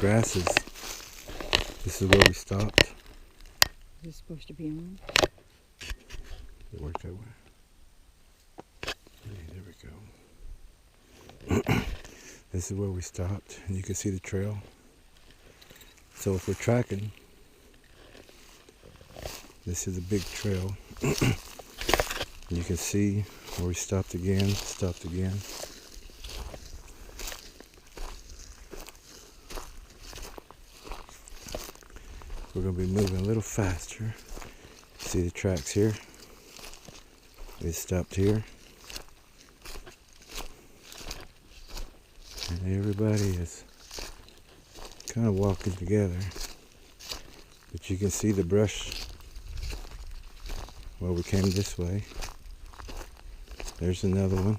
grasses. This is where we stopped. Is this supposed to be on? It worked that way. Hey, there we go. This is where we stopped, and you can see the trail. So if we're tracking, this is a big trail. You can see where we stopped again. We're going to be moving a little faster. See the tracks here? We stopped here. And everybody is kind of walking together. But you can see the brush. Well, we came this way. There's another one.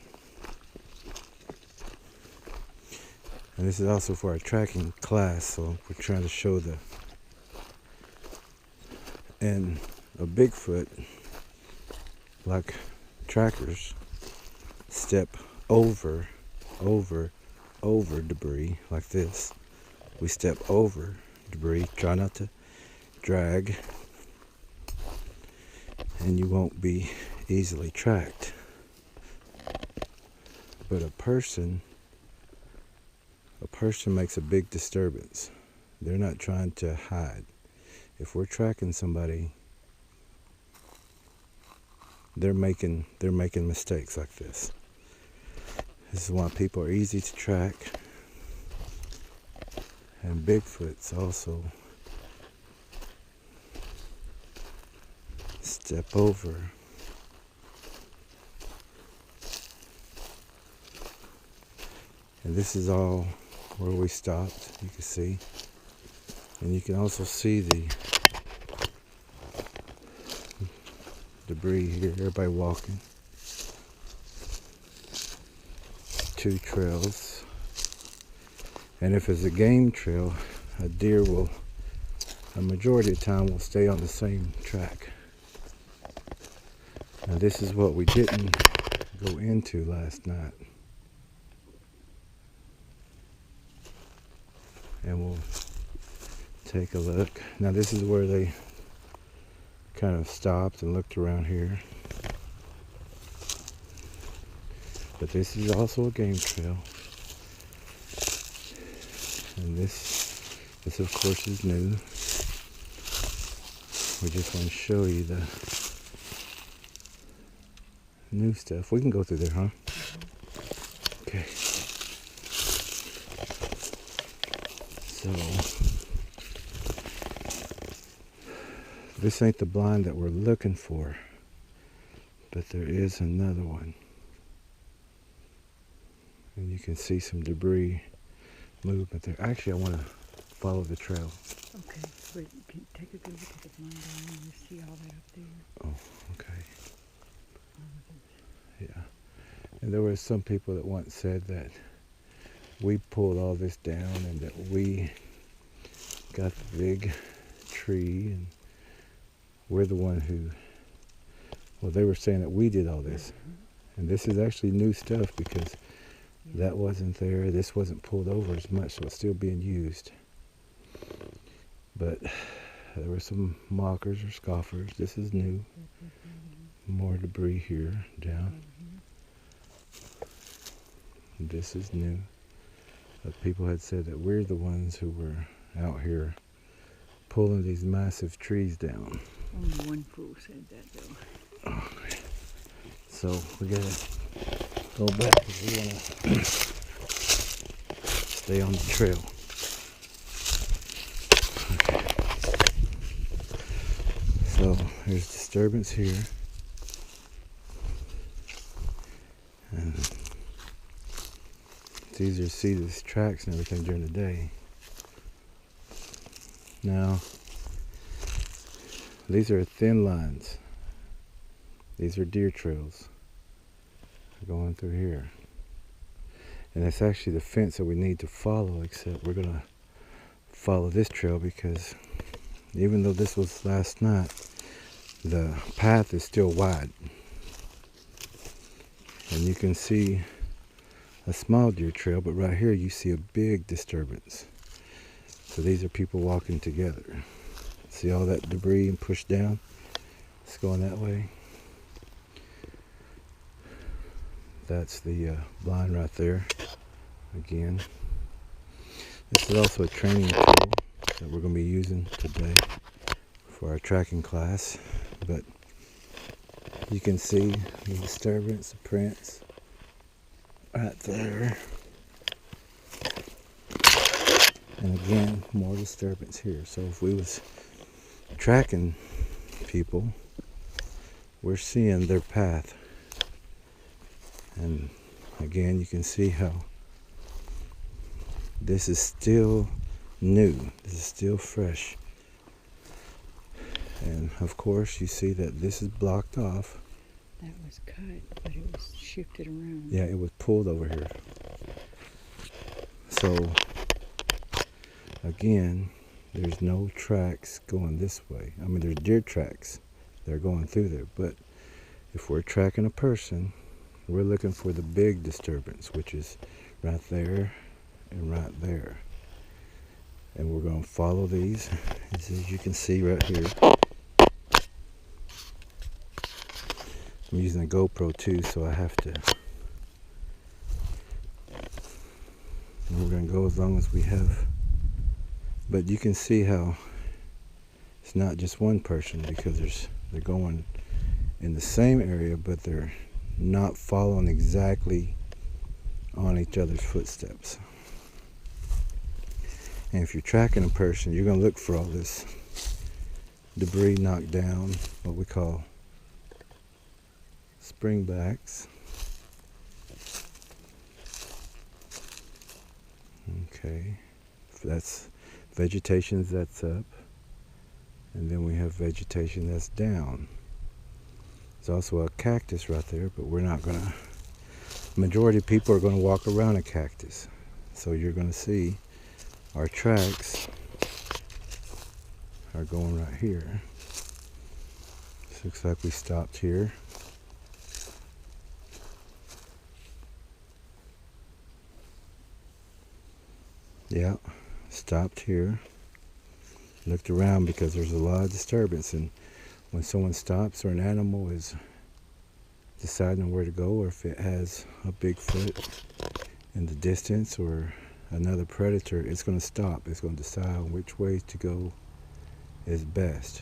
And this is also for our tracking class, so we're trying to show the... And a Bigfoot, like trackers, step over debris like this. We step over debris, try not to drag, and you won't be easily tracked. But a person makes a big disturbance. They're not trying to hide. If we're tracking somebody, they're making mistakes like this. This is why people are easy to track. And Bigfoots also step over. And this is all where we stopped, you can see. And you can also see the debris here, everybody walking. Two trails. And if it's a game trail, a deer will, a majority of the time, will stay on the same track. Now this is what we didn't go into last night. And we'll take a look. Now this is where they kind of stopped and looked around here. But this is also a game trail. And this of course is new. We just want to show you the new stuff. We can go through there, huh? Okay. So this ain't the blind that we're looking for, but there is another one. And you can see some debris movement there. Actually, I want to follow the trail. Okay, but you can take a good look at the blind eye and you see all that up there. Oh, okay. Yeah. And there were some people that once said that we pulled all this down and that we got the big tree and we're the one who, well, they were saying that we did all this. And this is actually new stuff because that wasn't there. This wasn't pulled over as much, so it's still being used. But there were some mockers or scoffers. This is new. More debris here, down. This is new. But people had said that we're the ones who were out here pulling these massive trees down. Only one fool said that though. Okay. So we gotta go back because we wanna stay on the trail. Okay. So there's disturbance here. And it's easier to see these tracks and everything during the day. Now, these are thin lines. These are deer trails going through here. And that's actually the fence that we need to follow, except we're going to follow this trail because even though this was last night, the path is still wide. And you can see a small deer trail, but right here you see a big disturbance. So these are people walking together. See all that debris and pushed down? It's going that way. That's the blind right there. Again, this is also a training tool that we're going to be using today for our tracking class. But you can see the disturbance, the prints right there. And again, more disturbance here. So if we was tracking people, we're seeing their path. And again, you can see how this is still new. This is still fresh. And of course, you see that this is blocked off. That was cut, but it was shifted around. Yeah, it was pulled over here. So, again, there's no tracks going this way. I mean, there's deer tracks that are going through there. But if we're tracking a person, we're looking for the big disturbance, which is right there and right there. And we're going to follow these, as you can see right here. I'm using a GoPro too, so I have to. And we're going to go as long as we have. But you can see how it's not just one person, because they're going in the same area, but they're not following exactly on each other's footsteps. And if you're tracking a person, you're going to look for all this debris knocked down, what we call springbacks. Okay, that's vegetation that's up, and then we have vegetation that's down. There's also a cactus right there, but we're not gonna, majority of people are gonna walk around a cactus. So you're gonna see our tracks are going right here. This looks like we stopped here. Yeah, stopped here. Looked around because there's a lot of disturbance, and when someone stops or an animal is deciding where to go, or if it has a Bigfoot in the distance or another predator, it's going to stop. It's going to decide which way to go is best.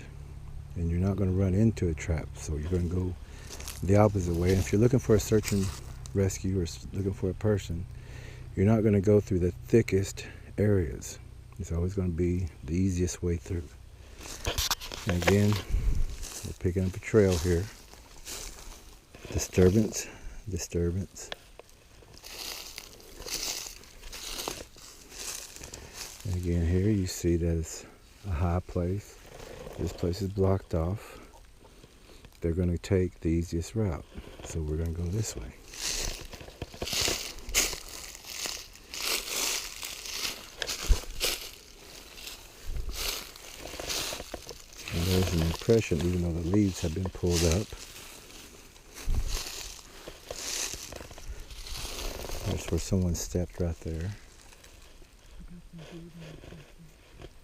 And you're not going to run into a trap, so you're going to go the opposite way. And if you're looking for a search and rescue or looking for a person, you're not going to go through the thickest areas. It's always going to be the easiest way through. And again, we're picking up a trail here. Disturbance, disturbance. And again, here you see that it's a high place. This place is blocked off. They're going to take the easiest route. So we're going to go this way. And there's an impression, even though the leaves have been pulled up. That's where someone stepped right there.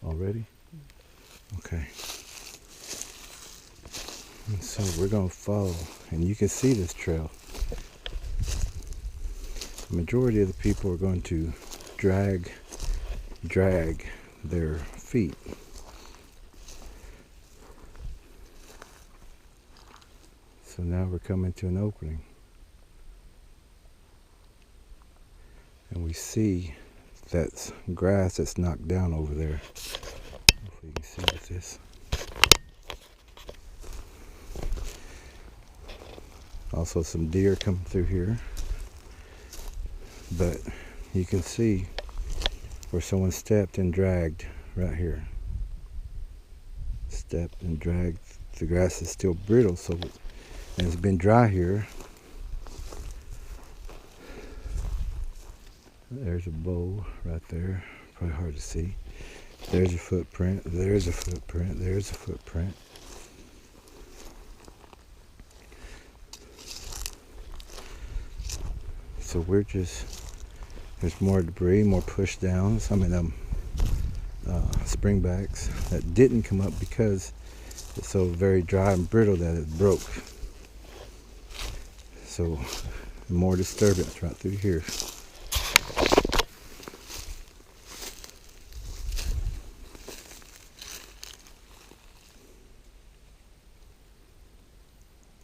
Already? Okay. And so we're going to follow, and you can see this trail. The majority of the people are going to drag their feet. So now we're coming to an opening. And we see that grass that's knocked down over there. Hopefully you can see with this. Also some deer come through here. But you can see where someone stepped and dragged right here. Stepped and dragged. The grass is still brittle, so and it's been dry here. There's a bow right there. Probably hard to see. There's a footprint. There's a footprint. There's a footprint. So we're just, there's more debris, more push downs. I mean, springbacks that didn't come up because it's so very dry and brittle that it broke. So more disturbance right through here.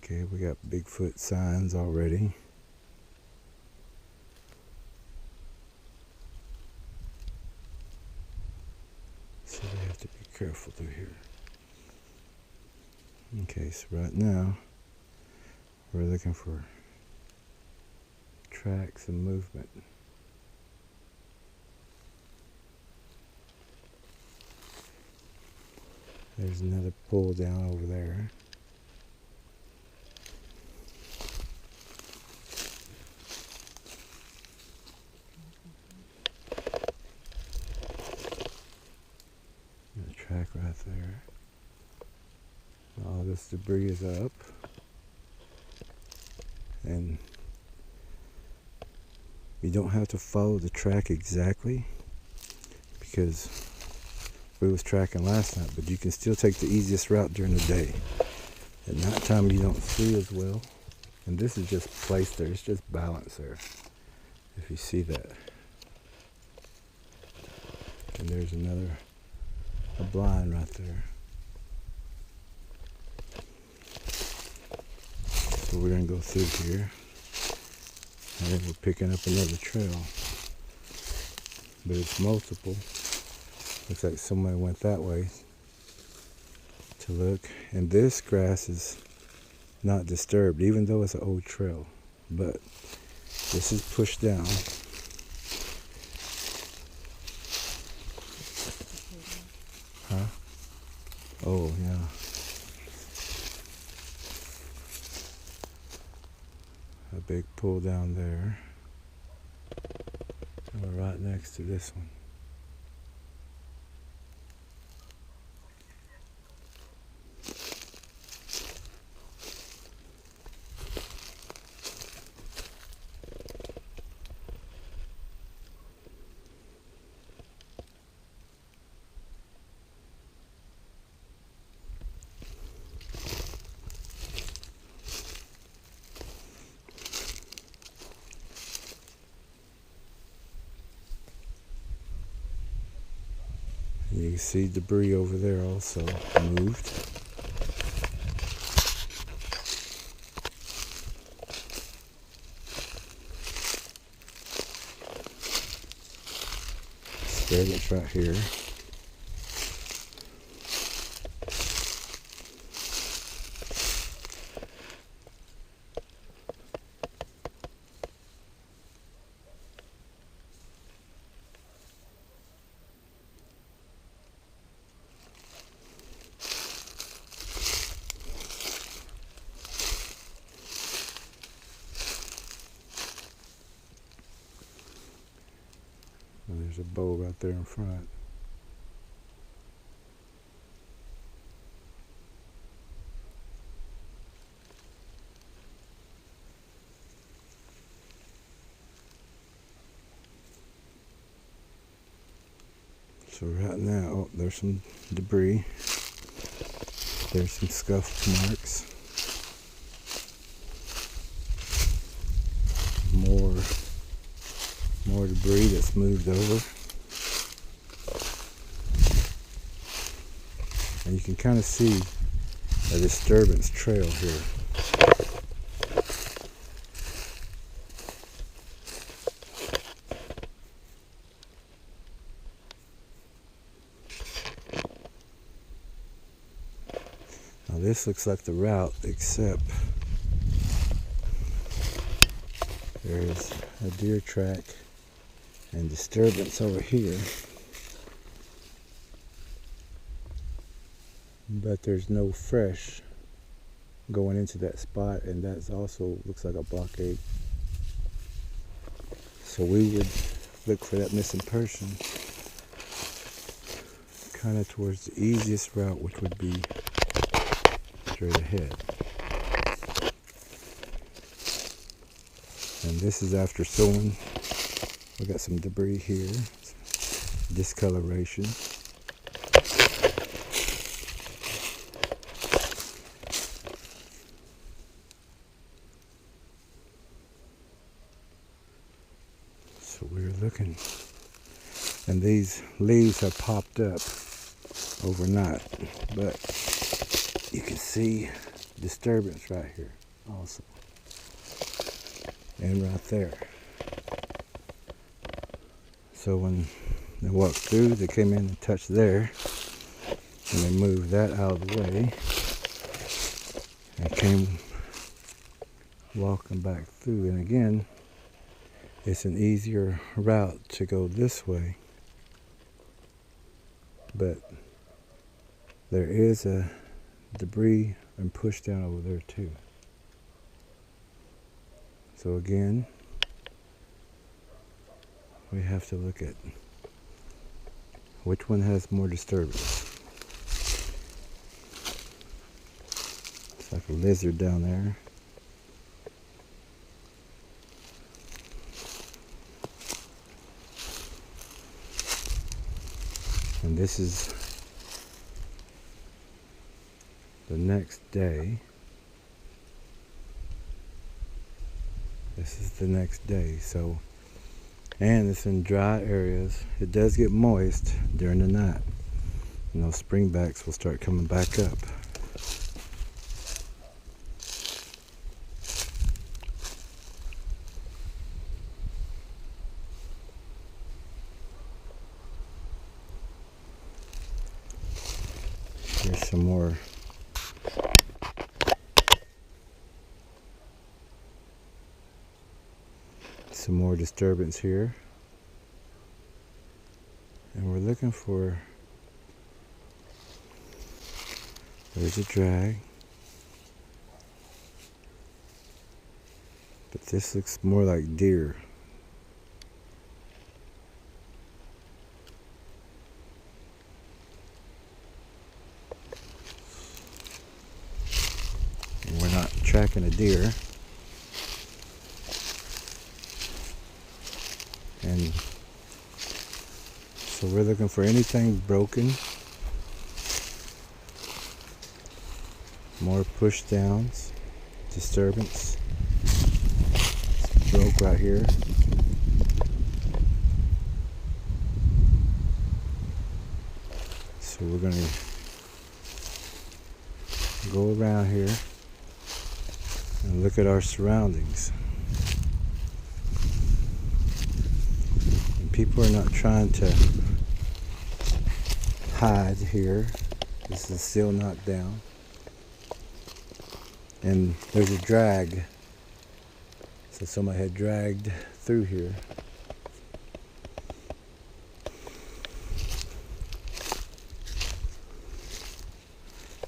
Okay, we got Bigfoot signs already. So we have to be careful through here. Okay, so right now we're looking for tracks and movement. There's another pull down over there. A track right there. All this debris is up, and you don't have to follow the track exactly because we was tracking last night, but you can still take the easiest route during the day. At night time you don't see as well, and this is just placed there, it's just balance there, if you see that. And there's a blind right there. So we're going to go through here, and then we're picking up another trail, but it's multiple. Looks like somebody went that way to look, and this grass is not disturbed even though it's an old trail, but this is pushed down. Huh? Oh yeah. A big pull down there. And we're right next to this one. You can see debris over there also moved. Disturbance right here. And there's a bow right there in front. So right now, oh, there's some debris. There's some scuff marks. More debris that's moved over. And you can kind of see a disturbance trail here. Now this looks like the route, except there's a deer track and disturbance over here, but there's no fresh going into that spot, and that also looks like a blockade. So we would look for that missing person kind of towards the easiest route, which would be straight ahead. And this is after sowing. We got some debris here, discoloration. what we were looking. And these leaves have popped up overnight, but you can see disturbance right here also, and right there. So when they walked through, they came in and touched there, and they moved that out of the way and came walking back through. And again, it's an easier route to go this way, but there is a debris and push down over there too. So again, we have to look at which one has more disturbance. It's like a lizard down there. And this is the next day. This is the next day. So, and it's in dry areas. It does get moist during the night, and those springbacks will start coming back up. Here's some more disturbance here, and we're looking for, there's a drag, but this looks more like deer. And we're not tracking a deer. And so we're looking for anything broken, more push downs, disturbance. It's broke right here. So we're going to go around here and look at our surroundings. People are not trying to hide here. This is still not down. And there's a drag. So somebody had dragged through here.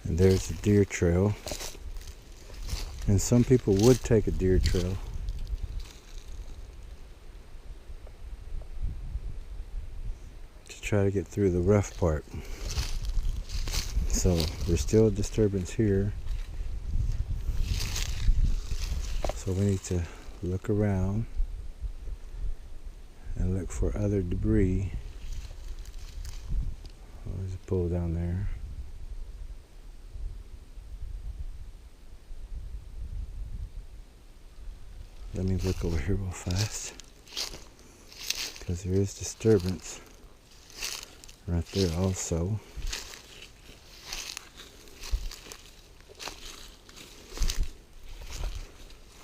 And there's a deer trail. And some people would take a deer trail. Try to get through the rough part. So there's still a disturbance here. So we need to look around and look for other debris. Oh, there's a pool down there. Let me look over here real fast, because there is disturbance right there also.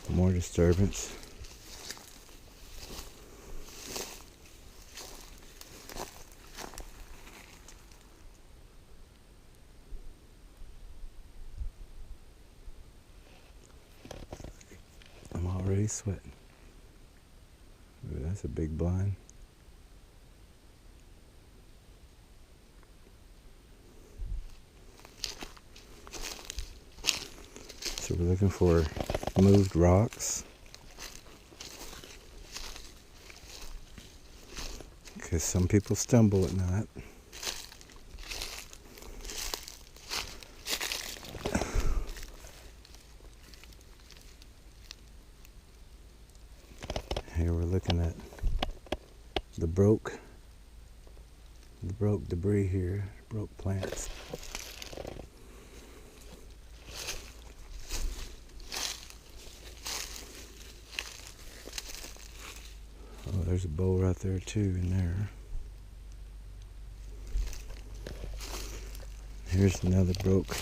More disturbance. I'm already sweating. Ooh, that's a big blind. So we're looking for moved rocks, because some people stumble at night. Here we're looking at the broke debris here, broke plants. Oh, there's a bowl right there too in there. Here's another broke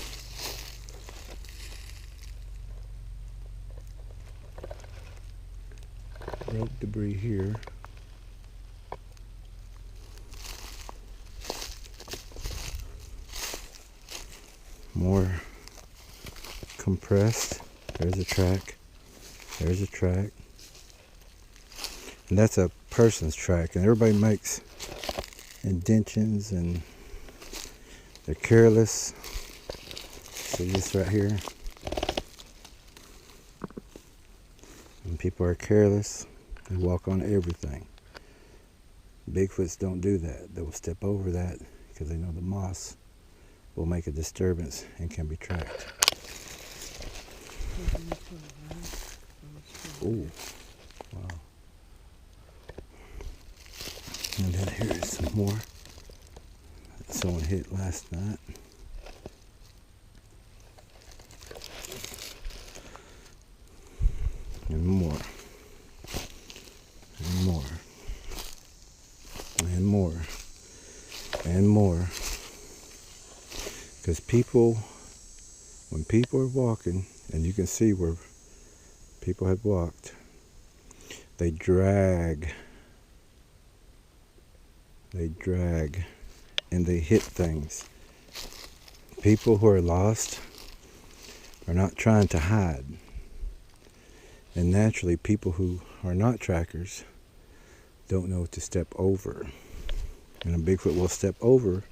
debris here. More compressed. There's a track. There's a track. And that's a person's track. And everybody makes indentions and they're careless. See this right here? When people are careless, they walk on everything. Bigfoots don't do that. They will step over that because they know the moss will make a disturbance and can be tracked. Oh, wow. And then here's some more that someone hit last night. And more. And more. And more. And more. Because people, when people are walking, and you can see where people have walked, they drag, and they hit things. People who are lost are not trying to hide. And naturally, people who are not trackers don't know to step over. And a Bigfoot will step over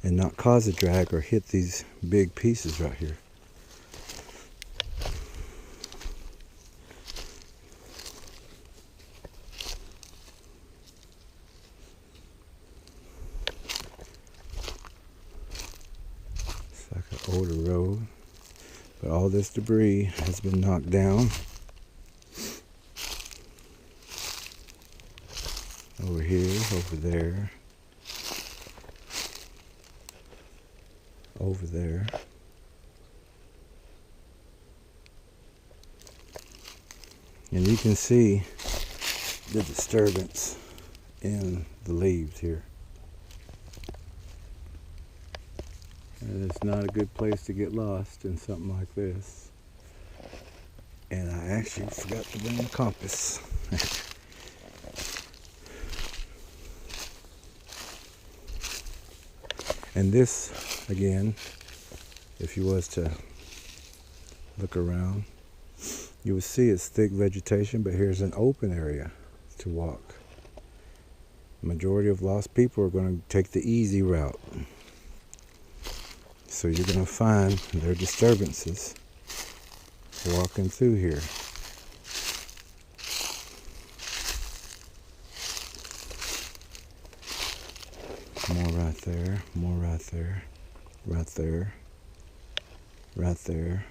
and not cause a drag or hit these big pieces right here. It's like an older road, but all this debris has been knocked down. Over here, over there, over there. And you can see the disturbance in the leaves here. And it's not a good place to get lost in something like this. And I actually forgot to bring the compass. And this, again, if you was to look around, you would see it's thick vegetation, but here's an open area to walk. The majority of lost people are going to take the easy route. So you're going to find their disturbances walking through here. More right there, more right there, right there, right there.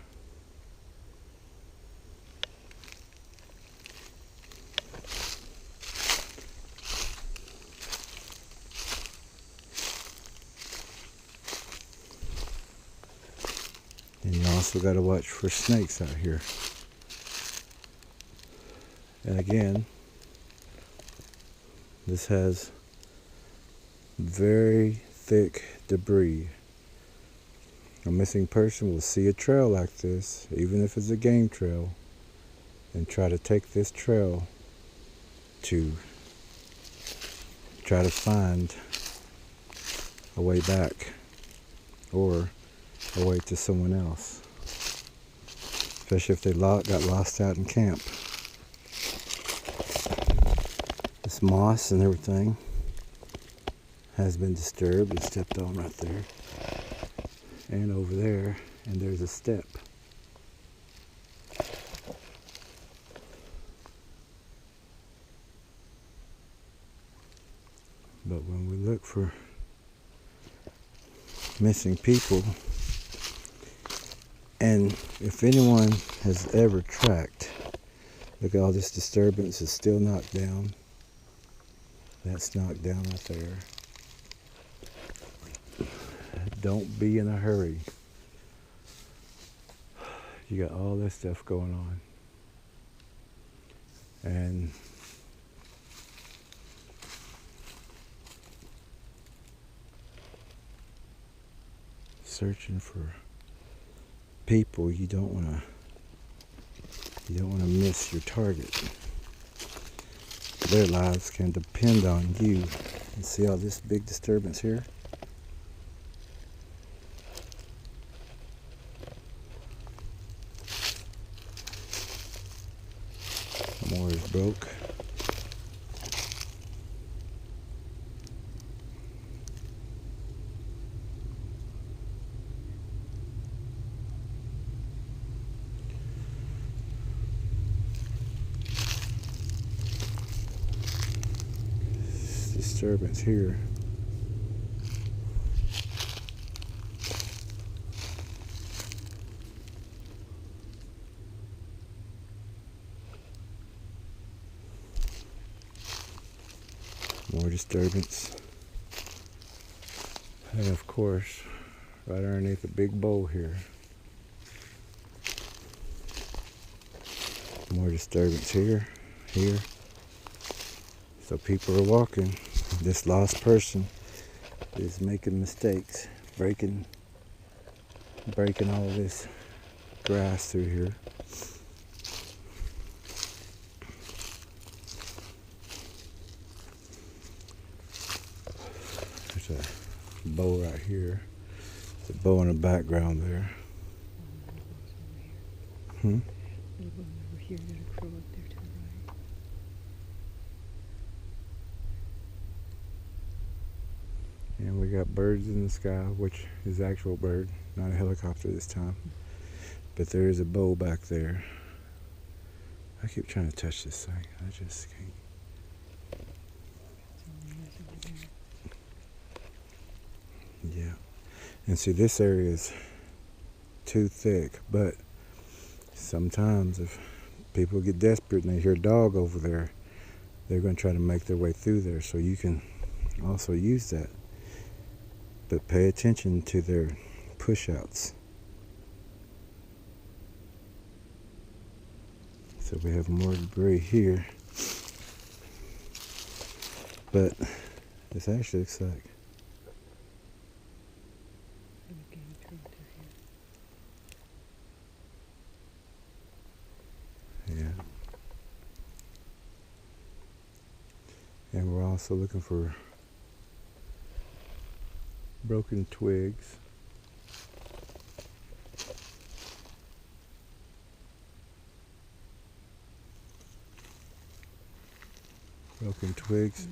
And you also got to watch for snakes out here. And again, this has very thick debris. A missing person will see a trail like this, even if it's a game trail, and try to take this trail to try to find a way back or a way to someone else, especially if they got lost out in camp. This moss and everything has been disturbed and stepped on right there. And over there, and there's a step. But when we look for missing people, and if anyone has ever tracked, look at all this disturbance is still knocked down. That's knocked down right there. Don't be in a hurry. You got all this stuff going on. And searching for people, you don't want to miss your target. Their lives can depend on you. You see all this big disturbance here? More is broke. Disturbance here. More disturbance. And of course, right underneath the big bowl here. More disturbance here, here. So people are walking. This lost person is making mistakes, breaking all this grass through here. There's a bow right here. There's a bow in the background there. Over here, there's a crow up there to the right. And we got birds in the sky, which is actual bird, not a helicopter this time. But there is a bow back there. I keep trying to touch this thing. I just can't. Yeah. And see, this area is too thick, but sometimes if people get desperate and they hear a dog over there, they're going to try to make their way through there. So you can also use that. But pay attention to their push-outs. So we have more debris here. But this actually looks like yeah. And we're also looking for broken twigs. Broken twigs.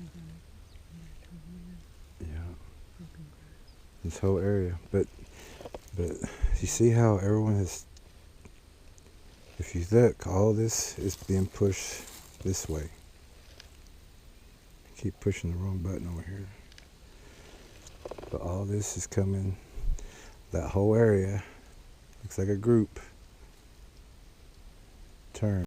Yeah. This whole area. But you see how everyone is, if you look, all this is being pushed this way. I keep pushing the wrong button over here. But all this is coming, that whole area looks like a group turn.